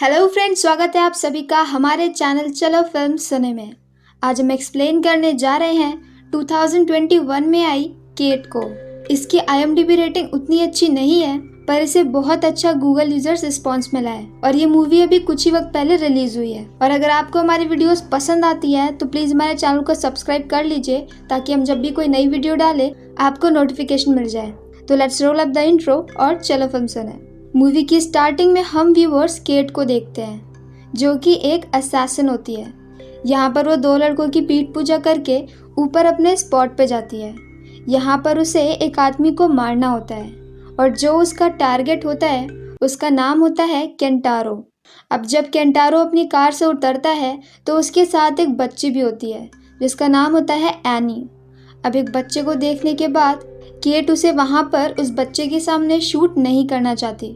Hello friends, स्वागत है आप सभी का हमारे चैनल चलो फिल्म सुने में। आज हम एक्सप्लेन करने जा रहे हैं 2021 में आई केट को। इसकी IMDb रेटिंग उतनी अच्छी नहीं है, पर इसे बहुत अच्छा गूगल यूजर्स रिस्पॉन्स मिला है और ये मूवी अभी कुछ ही वक्त पहले रिलीज हुई है। और अगर आपको हमारी वीडियोस पसंद आती है तो प्लीज हमारे चैनल को सब्सक्राइब कर लीजिए, ताकि हम जब भी कोई नई वीडियो डाले आपको नोटिफिकेशन मिल जाए। तो let's roll up the intro और चलो फिल्म सुने। मूवी की स्टार्टिंग में हम व्यूअर्स केट को देखते हैं, जो कि एक असैसिन होती है। यहाँ पर वो दो लड़कों की पीठ पूजा करके ऊपर अपने स्पॉट पे जाती है। यहाँ पर उसे एक आदमी को मारना होता है और जो उसका टारगेट होता है उसका नाम होता है केंटारो। अब जब केंटारो अपनी कार से उतरता है तो उसके साथ एक बच्ची भी होती है जिसका नाम होता है एनी। अब एक बच्चे को देखने के बाद केट उसे वहाँ पर उस बच्चे के सामने शूट नहीं करना चाहती,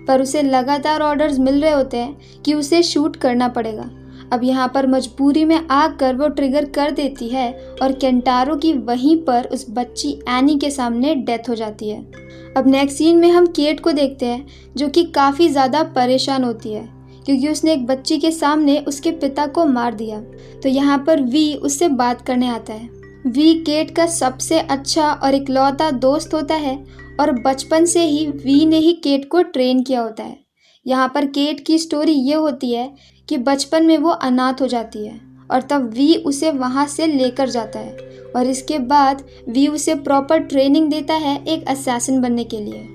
पर उसे लगातार ऑर्डर्स मिल रहे होते हैं कि उसे शूट करना पड़ेगा। अब यहाँ पर मजबूरी में आकर वो ट्रिगर कर देती है और केंटारो की वहीं पर उस बच्ची एनी के सामने डेथ हो जाती है। अब नेक्स्ट सीन में हम केट को देखते हैं, जो कि काफ़ी ज़्यादा परेशान होती है क्योंकि उसने एक बच्ची के सामने उसके पिता को मार दिया। तो यहाँ पर वी उससे बात करने आता है। वी केट का सबसे अच्छा और इकलौता दोस्त होता है और बचपन से ही वी ने ही केट को ट्रेन किया होता है। यहाँ पर केट की स्टोरी ये होती है कि बचपन में वो अनाथ हो जाती है और तब वी उसे वहाँ से लेकर जाता है और इसके बाद वी उसे प्रॉपर ट्रेनिंग देता है एक असैसिन बनने के लिए,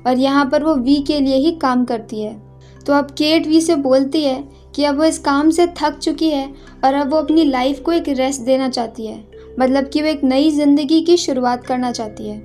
और यहाँ पर वो वी के लिए ही काम करती है। तो अब केट वी से बोलती है कि अब वो इस काम से थक चुकी है और अब वो अपनी लाइफ को एक रेस्ट देना चाहती है, मतलब कि वो एक नई जिंदगी की शुरुआत करना चाहती है।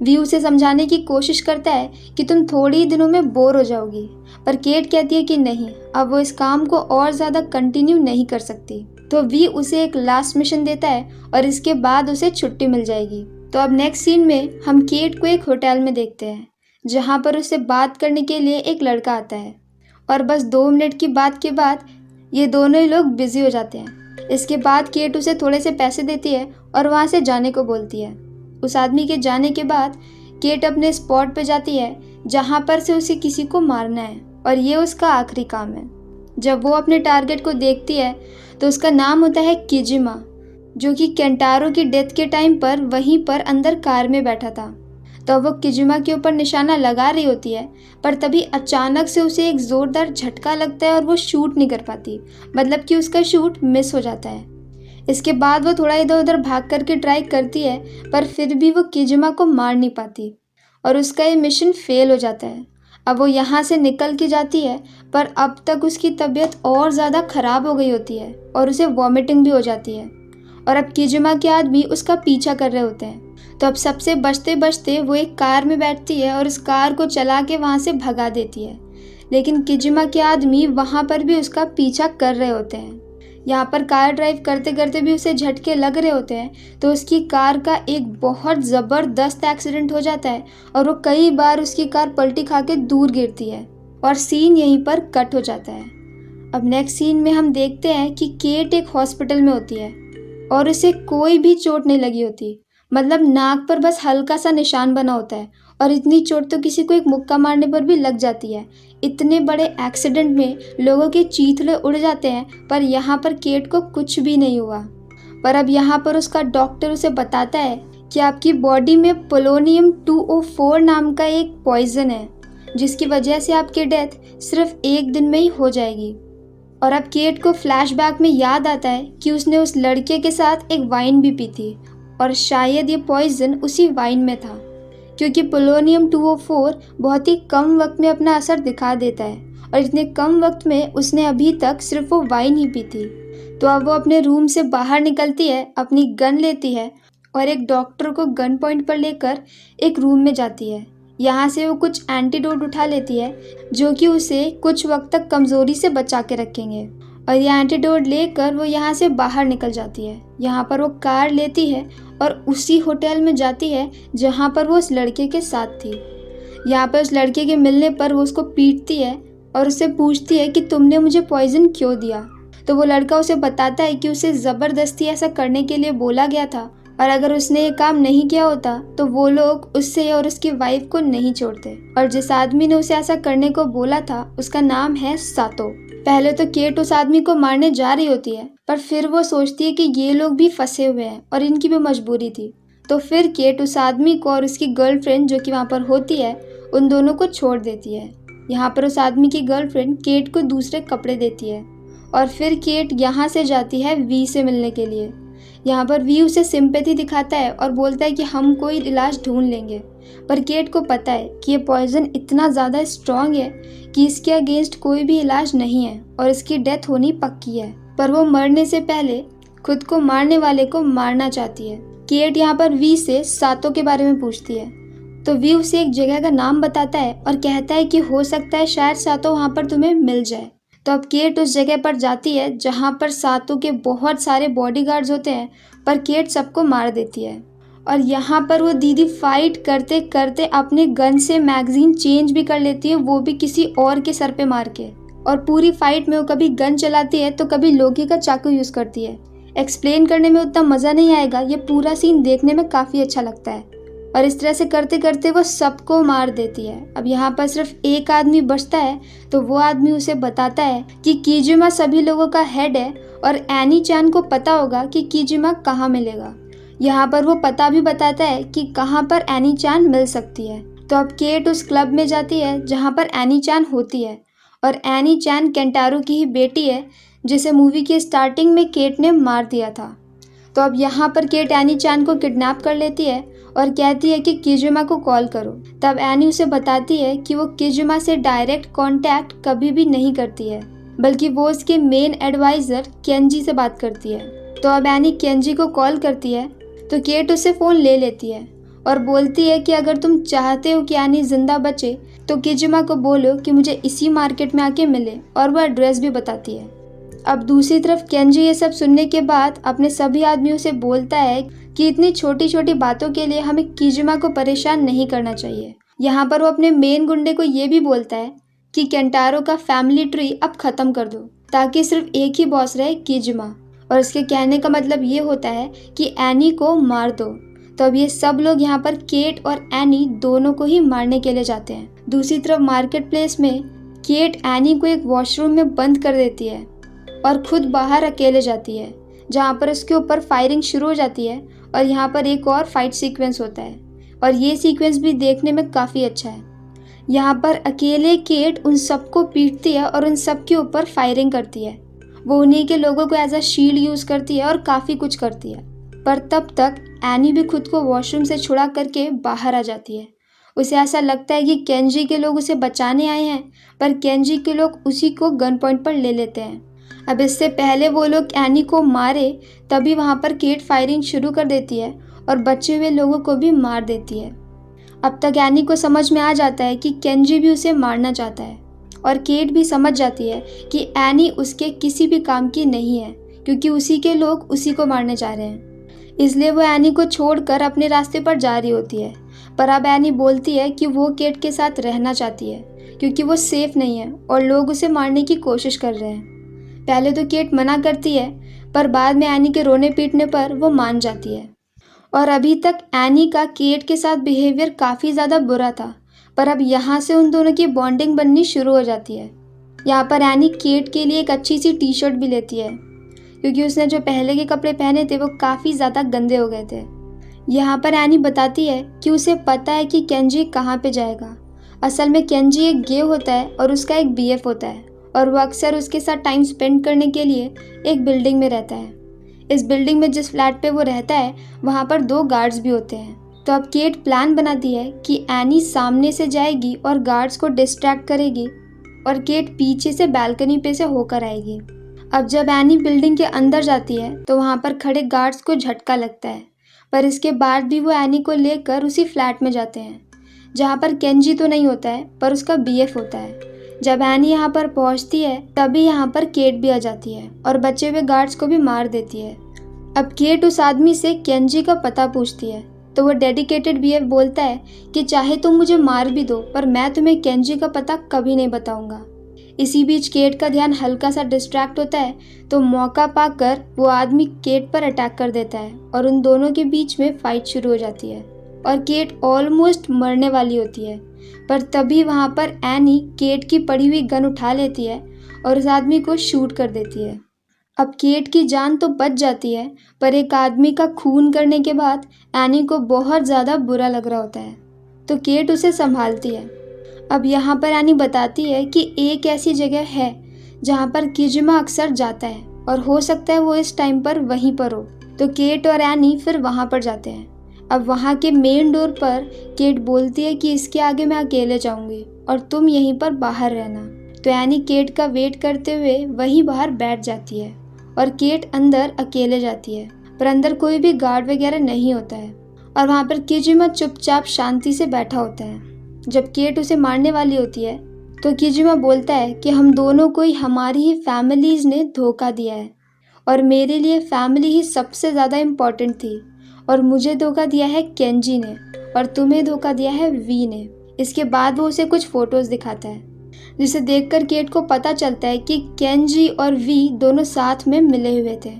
वी उसे समझाने की कोशिश करता है कि तुम थोड़ी ही दिनों में बोर हो जाओगी, पर केट कहती है कि नहीं, अब वो इस काम को और ज़्यादा कंटिन्यू नहीं कर सकती। तो वी उसे एक लास्ट मिशन देता है और इसके बाद उसे छुट्टी मिल जाएगी। तो अब नेक्स्ट सीन में हम केट को एक होटल में देखते हैं, जहाँ पर उसे बात करने के लिए एक लड़का आता है और बस 2 मिनट की बात के बाद ये दोनों ही लोग बिजी हो जाते हैं। इसके बाद केट उसे थोड़े से पैसे देती है और वहाँ से जाने को बोलती है। उस आदमी के जाने के बाद केट अपने स्पॉट पे जाती है जहाँ पर से उसे किसी को मारना है और ये उसका आखिरी काम है। जब वो अपने टारगेट को देखती है तो उसका नाम होता है किजिमा, जो कि केंटारो की डेथ के टाइम पर वहीं पर अंदर कार में बैठा था। तो वो किजिमा के ऊपर निशाना लगा रही होती है, पर तभी अचानक से उसे एक ज़ोरदार झटका लगता है और वो शूट नहीं कर पाती, मतलब कि उसका शूट मिस हो जाता है। इसके बाद वो थोड़ा इधर उधर भाग करके ट्राई करती है, पर फिर भी वो किजिमा को मार नहीं पाती और उसका ये मिशन फेल हो जाता है। अब वो यहाँ से निकल के जाती है, पर अब तक उसकी तबीयत और ज़्यादा ख़राब हो गई होती है और उसे वॉमिटिंग भी हो जाती है। और अब किजिमा के आदमी उसका पीछा कर रहे होते हैं। तो अब सबसे बचते बचते वो एक कार में बैठती है और उस कार को चला के वहाँ से भगा देती है, लेकिन किजिमा के आदमी वहाँ पर भी उसका पीछा कर रहे होते हैं। यहाँ पर कार ड्राइव करते करते भी उसे झटके लग रहे होते हैं, तो उसकी कार का एक बहुत ज़बरदस्त एक्सीडेंट हो जाता है और वो कई बार उसकी कार पलटी खा के दूर गिरती है और सीन यहीं पर कट हो जाता है। अब नेक्स्ट सीन में हम देखते हैं कि केट एक हॉस्पिटल में होती है और उसे कोई भी चोट नहीं लगी होती, मतलब नाक पर बस हल्का सा निशान बना होता है और इतनी चोट तो किसी को एक मुक्का मारने पर भी लग जाती है। इतने बड़े एक्सीडेंट में लोगों के चीथड़े उड़ जाते हैं, पर यहाँ पर केट को कुछ भी नहीं हुआ। पर अब यहाँ पर उसका डॉक्टर उसे बताता है कि आपकी बॉडी में पोलोनियम 204 नाम का एक पॉइजन है, जिसकी वजह से आपकी डेथ सिर्फ 1 दिन में ही हो जाएगी। और अब केट को फ्लैशबैक में याद आता है कि उसने उस लड़के के साथ एक वाइन भी पी थी और शायद ये पॉइजन उसी वाइन में था, क्योंकि पोलोनियम 204 बहुत ही कम वक्त में अपना असर दिखा देता है और इतने कम वक्त में उसने अभी तक सिर्फ वो वाइन ही पी थी। तो अब वो अपने रूम से बाहर निकलती है, अपनी गन लेती है और एक डॉक्टर को गन पॉइंट पर लेकर एक रूम में जाती है। यहाँ से वो कुछ एंटीडोट उठा लेती है जो कि उसे कुछ वक्त तक कमज़ोरी से बचा के रखेंगे, और ये एंटीडोट लेकर वो यहाँ से बाहर निकल जाती है। यहाँ पर वो कार लेती है और उसी होटल में जाती है जहाँ पर वो उस लड़के के साथ थी। यहाँ पर उस लड़के के मिलने पर वो उसको पीटती है और उससे पूछती है कि तुमने मुझे पॉइजन क्यों दिया। तो वो लड़का उसे बताता है कि उसे ज़बरदस्ती ऐसा करने के लिए बोला गया था और अगर उसने ये काम नहीं किया होता तो वो लोग उससे और उसकी वाइफ को नहीं छोड़ते। और जिस आदमी ने उसे ऐसा करने को बोला था उसका नाम है सातो। पहले तो केट उस आदमी को मारने जा रही होती है, पर फिर वो सोचती है कि ये लोग भी फंसे हुए हैं और इनकी भी मजबूरी थी। तो फिर केट उस आदमी को और उसकी गर्लफ्रेंड जो कि वहाँ पर होती है उन दोनों को छोड़ देती है। यहाँ पर उस आदमी की गर्लफ्रेंड केट को दूसरे कपड़े देती है और फिर केट यहाँ से जाती है वी से मिलने के लिए। यहाँ पर वी उसे सिंपैथी दिखाता है और बोलता है कि हम कोई इलाज ढूंढ लेंगे, पर केट को पता है कि ये पॉइजन इतना ज़्यादा स्ट्रॉन्ग है कि इसके अगेंस्ट कोई भी इलाज नहीं है और इसकी डेथ होनी पक्की है। पर वो मरने से पहले खुद को मारने वाले को मारना चाहती है। केट यहाँ पर वी से सातो के बारे में पूछती है, तो वी उसे एक जगह का नाम बताता है और कहता है कि हो सकता है शायद सातो वहाँ पर तुम्हें मिल जाए। तो अब केट उस जगह पर जाती है जहाँ पर सातो के बहुत सारे बॉडीगार्ड्स होते हैं, पर केट सबको मार देती है। और यहाँ पर वो दीदी फाइट करते करते अपने गन से मैगजीन चेंज भी कर लेती है, वो भी किसी और के सर पे मार के। और पूरी फाइट में वो कभी गन चलाती है तो कभी लोहे का चाकू यूज़ करती है। एक्सप्लेन करने में उतना मज़ा नहीं आएगा, ये पूरा सीन देखने में काफ़ी अच्छा लगता है। और इस तरह से करते करते वो सबको मार देती है। अब यहाँ पर सिर्फ एक आदमी बचता है, तो वो आदमी उसे बताता है कि कीजुमा सभी लोगों का हेड है और एनी चान को पता होगा कि कीजुमा कहाँ मिलेगा। यहाँ पर वो पता भी बताता है कि कहाँ पर एनी चान मिल सकती है। तो अब केट उस क्लब में जाती है जहाँ पर एनी चान होती है और एनी चान केंटारो की ही बेटी है जिसे मूवी की स्टार्टिंग में केट ने मार दिया था। तो अब यहाँ पर केट एनी चान को किडनैप कर लेती है और कहती है कि कीजुमा को कॉल करो। तब एनी उसे बताती है कि वो कीजुमा से डायरेक्ट कांटेक्ट कभी भी नहीं करती है, बल्कि वो उसके मेन एडवाइज़र केंजी से बात करती है। तो अब एनी केंजी को कॉल करती है, तो केट उसे फ़ोन ले लेती है और बोलती है कि अगर तुम चाहते हो कि एनी ज़िंदा बचे तो कीजुमा को बोलो कि मुझे इसी मार्केट में आके मिले, और वह एड्रेस भी बताती है। अब दूसरी तरफ केंजी ये सब सुनने के बाद अपने सभी आदमियों से बोलता है कि इतनी छोटी छोटी बातों के लिए हमें कीजुमा को परेशान नहीं करना चाहिए। यहाँ पर वो अपने मेन गुंडे को ये भी बोलता है कि केंटारो का फैमिली ट्री अब ख़त्म कर दो ताकि सिर्फ एक ही बॉस रहे, कीजुमा। और इसके कहने का मतलब ये होता है कि एनी को मार दो। तो अब ये सब लोग यहाँ पर केट और एनी दोनों को ही मारने के लिए जाते हैं। दूसरी तरफ मार्केट प्लेस में केट एनी को एक वॉशरूम में बंद कर देती है और खुद बाहर अकेले जाती है, जहाँ पर उसके ऊपर फायरिंग शुरू हो जाती है और यहाँ पर एक और फाइट सीक्वेंस होता है और ये सीक्वेंस भी देखने में काफ़ी अच्छा है। यहाँ पर अकेले केट उन सबको पीटती है और उन सब के ऊपर फायरिंग करती है। वो उन्हीं के लोगों को एज अ शील्ड यूज़ करती है और काफ़ी कुछ करती है। पर तब तक एनी भी खुद को वॉशरूम से छुड़ा करके बाहर आ जाती है। उसे ऐसा लगता है कि केंजी के लोग उसे बचाने आए हैं, पर केंजी के लोग उसी को गन पॉइंट पर ले लेते हैं। अब इससे पहले वो लोग एनी को मारे तभी वहाँ पर केट फायरिंग शुरू कर देती है और बचे हुए लोगों को भी मार देती है। अब तक एनी को समझ में आ जाता है कि केंजी भी उसे मारना चाहता है और केट भी समझ जाती है कि एनी उसके किसी भी काम की नहीं है, क्योंकि उसी के लोग उसी को मारने जा रहे हैं। इसलिए वो एनी को छोड़कर अपने रास्ते पर जा रही होती है। पर अब एनी बोलती है कि वो केट के साथ रहना चाहती है क्योंकि वो सेफ नहीं है और लोग उसे मारने की कोशिश कर रहे हैं। पहले तो केट मना करती है, पर बाद में एनी के रोने पीटने पर वो मान जाती है। और अभी तक एनी का केट के साथ बिहेवियर काफ़ी ज़्यादा बुरा था, पर अब यहाँ से उन दोनों की बॉन्डिंग बननी शुरू हो जाती है। यहाँ पर एनी केट के लिए एक अच्छी सी टी शर्ट भी लेती है, क्योंकि उसने जो पहले के कपड़े पहने थे वो काफ़ी ज़्यादा गंदे हो गए थे। यहाँ पर एनी बताती है कि उसे पता है कि केंजी कहाँ पे जाएगा। असल में केंजी एक गे होता है और उसका एक बीएफ होता है और वो अक्सर उसके साथ टाइम स्पेंड करने के लिए एक बिल्डिंग में रहता है। इस बिल्डिंग में जिस फ्लैट पे वो रहता है वहाँ पर 2 गार्ड्स भी होते हैं। तो अब केट प्लान बनाती है कि एनी सामने से जाएगी और गार्ड्स को डिस्ट्रैक्ट करेगी और केट पीछे से बालकनी पे से होकर आएगी। अब जब एनी बिल्डिंग के अंदर जाती है तो वहाँ पर खड़े गार्ड्स को झटका लगता है, पर इसके बाद भी वो एनी को लेकर उसी फ्लैट में जाते हैं जहाँ पर केंजी तो नहीं होता है पर उसका बीएफ होता है। जब एनी यहाँ पर पहुँचती है तभी यहाँ पर केट भी आ जाती है और बचे हुए गार्ड्स को भी मार देती है। अब केट उस आदमी से केंजी का पता पूछती है, तो वो डेडिकेटेड बीएफ बोलता है कि चाहे तुम मुझे मार भी दो पर मैं तुम्हें केंजी का पता कभी नहीं बताऊंगा। इसी बीच केट का ध्यान हल्का सा डिस्ट्रैक्ट होता है तो मौका पाकर वो आदमी केट पर अटैक कर देता है और उन दोनों के बीच में फाइट शुरू हो जाती है और केट ऑलमोस्ट मरने वाली होती है। पर तभी वहाँ पर एनी केट की पड़ी हुई गन उठा लेती है और उस आदमी को शूट कर देती है। अब केट की जान तो बच जाती है, पर एक आदमी का खून करने के बाद एनी को बहुत ज़्यादा बुरा लग रहा होता है, तो केट उसे संभालती है। अब यहाँ पर एनी बताती है कि एक ऐसी जगह है जहाँ पर किजिमा अक्सर जाता है और हो सकता है वो इस टाइम पर वहीं पर हो। तो केट और एनी फिर वहाँ पर जाते हैं। अब वहाँ के मेन डोर पर केट बोलती है कि इसके आगे मैं अकेले जाऊँगी और तुम यहीं पर बाहर रहना। तो एनी केट का वेट करते हुए वहीं बाहर बैठ जाती है और केट अंदर अकेले जाती है, पर अंदर कोई भी गार्ड वगैरह नहीं होता है और वहाँ पर किजिमा चुपचाप शांति से बैठा होता है। जब केट उसे मारने वाली होती है तो किजिमा बोलता है कि हम दोनों को ही हमारी ही फैमिलीज ने धोखा दिया है और मेरे लिए फैमिली ही सबसे ज़्यादा इम्पोर्टेंट थी और मुझे धोखा दिया है केंजी ने और तुम्हें धोखा दिया है वी ने। इसके बाद वो उसे कुछ फोटोज़ दिखाता है जिसे देखकर केट को पता चलता है कि केंजी और वी दोनों साथ में मिले हुए थे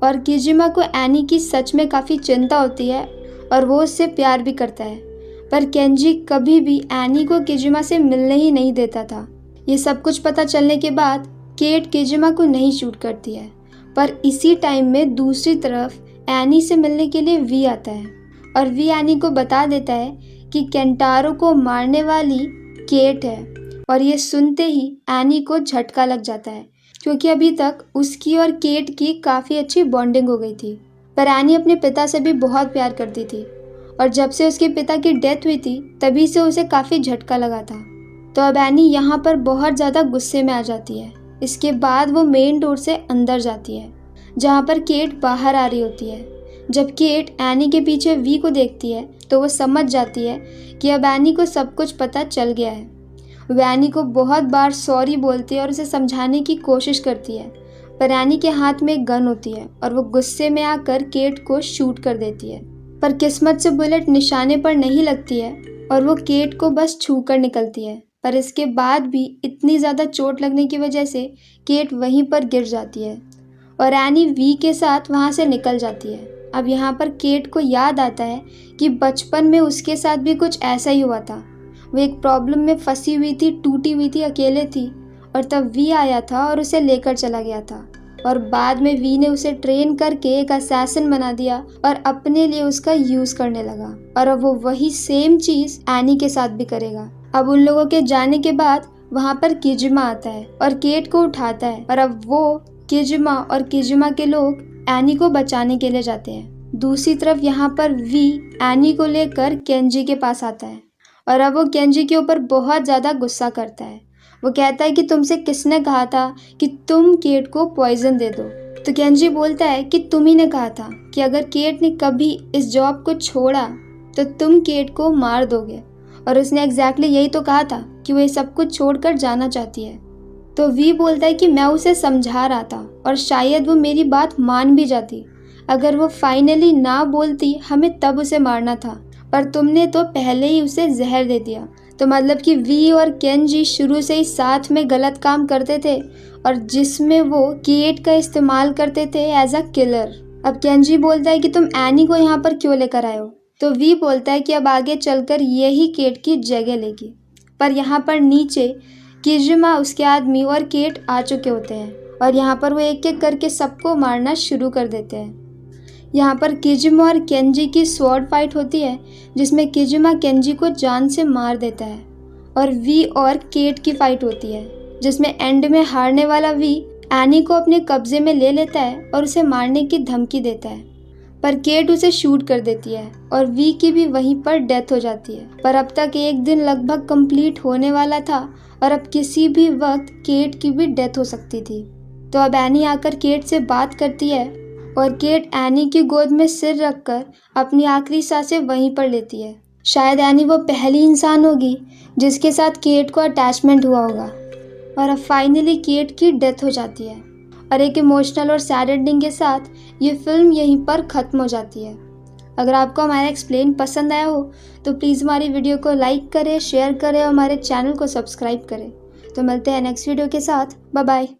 और किजिमा को एनी की सच में काफ़ी चिंता होती है और वो उससे प्यार भी करता है। पर केंजी कभी भी एनी को किजिमा से मिलने ही नहीं देता था। ये सब कुछ पता चलने के बाद केट किजिमा को नहीं शूट करती है, पर इसी टाइम में दूसरी तरफ एनी से मिलने के लिए वी आता है और वी एनी को बता देता है कि केंटारो को मारने वाली केट है। और ये सुनते ही एनी को झटका लग जाता है क्योंकि अभी तक उसकी और केट की काफ़ी अच्छी बॉन्डिंग हो गई थी। पर एनी अपने पिता से भी बहुत प्यार करती थी और जब से उसके पिता की डेथ हुई थी तभी से उसे काफ़ी झटका लगा था। तो अब एनी यहाँ पर बहुत ज़्यादा गुस्से में आ जाती है। इसके बाद वो मेन डोर से अंदर जाती है जहाँ पर केट बाहर आ रही होती है। जब केट एनी के पीछे वी को देखती है तो वो समझ जाती है कि अब एनी को सब कुछ पता चल गया है। वो एनी को बहुत बार सॉरी बोलती है और उसे समझाने की कोशिश करती है, पर एनी के हाथ में एक गन होती है और वो गुस्से में आकर केट को शूट कर देती है। पर किस्मत से बुलेट निशाने पर नहीं लगती है और वो केट को बस छू कर निकलती है। पर इसके बाद भी इतनी ज़्यादा चोट लगने की वजह से केट वहीं पर गिर जाती है और एनी वी के साथ वहाँ से निकल जाती है। अब यहाँ पर केट को याद आता है कि बचपन में उसके साथ भी कुछ ऐसा ही हुआ था। वो एक प्रॉब्लम में फंसी हुई थी, टूटी हुई थी, अकेले थी और तब वी आया था और उसे लेकर चला गया था और बाद में वी ने उसे ट्रेन करके एक असैसिन बना दिया और अपने लिए उसका यूज़ करने लगा और अब वो वही सेम चीज़ एनी के साथ भी करेगा। अब उन लोगों के जाने के बाद वहाँ पर किजिमा आता है और केट को उठाता है और अब वो किजिमा और किजिमा के लोग एनी को बचाने के लिए जाते हैं। दूसरी तरफ यहाँ पर वी एनी को लेकर केंजी के पास आता है और अब वो केंजी के ऊपर बहुत ज़्यादा गुस्सा करता है। वो कहता है कि तुमसे किसने कहा था कि तुम केट को पॉइजन दे दो। तो केंजी बोलता है कि तुम ही ने कहा था कि अगर केट ने कभी इस जॉब को छोड़ा तो तुम केट को मार दोगे और उसने एग्जैक्टली यही तो कहा था कि वो ये सब कुछ छोड़कर जाना चाहती है। तो वी बोलता है कि मैं उसे समझा रहा था और शायद वो मेरी बात मान भी जाती। अगर वो फाइनली ना बोलती हमें तब उसे मारना था, पर तुमने तो पहले ही उसे जहर दे दिया। तो मतलब कि वी और केंजी शुरू से ही साथ में गलत काम करते थे और जिसमें वो केट का इस्तेमाल करते थे एज अ किलर। अब केंजी बोलता है कि तुम एनी को यहाँ पर क्यों लेकर आए हो। तो वी बोलता है कि अब आगे चलकर यही केट की जगह लेगी। पर यहाँ पर नीचे किजिमा, उसके आदमी और केट आ चुके होते हैं और यहाँ पर वो एक एक करके सबको मारना शुरू कर देते हैं। यहाँ पर किजिमा और केंजी की स्वॉर्ड फाइट होती है जिसमें किजिमा केंजी को जान से मार देता है और वी और केट की फाइट होती है जिसमें एंड में हारने वाला वी एनी को अपने कब्जे में ले लेता है और उसे मारने की धमकी देता है, पर केट उसे शूट कर देती है और वी की भी वहीं पर डेथ हो जाती है। पर अब तक एक दिन लगभग कंप्लीट होने वाला था और अब किसी भी वक्त केट की भी डेथ हो सकती थी। तो अब एनी आकर केट से बात करती है और केट एनी की गोद में सिर रखकर अपनी आखिरी सांसें वहीं पर लेती है। शायद एनी वो पहली इंसान होगी जिसके साथ केट को अटैचमेंट हुआ होगा। और अब फाइनली केट की डेथ हो जाती है और एक इमोशनल और सैड एंडिंग के साथ ये फिल्म यहीं पर ख़त्म हो जाती है। अगर आपको हमारा एक्सप्लेन पसंद आया हो तो प्लीज़ हमारी वीडियो को लाइक करें, शेयर करें और हमारे चैनल को सब्सक्राइब करें तो मिलते हैं नेक्स्ट वीडियो के साथ। Bye bye.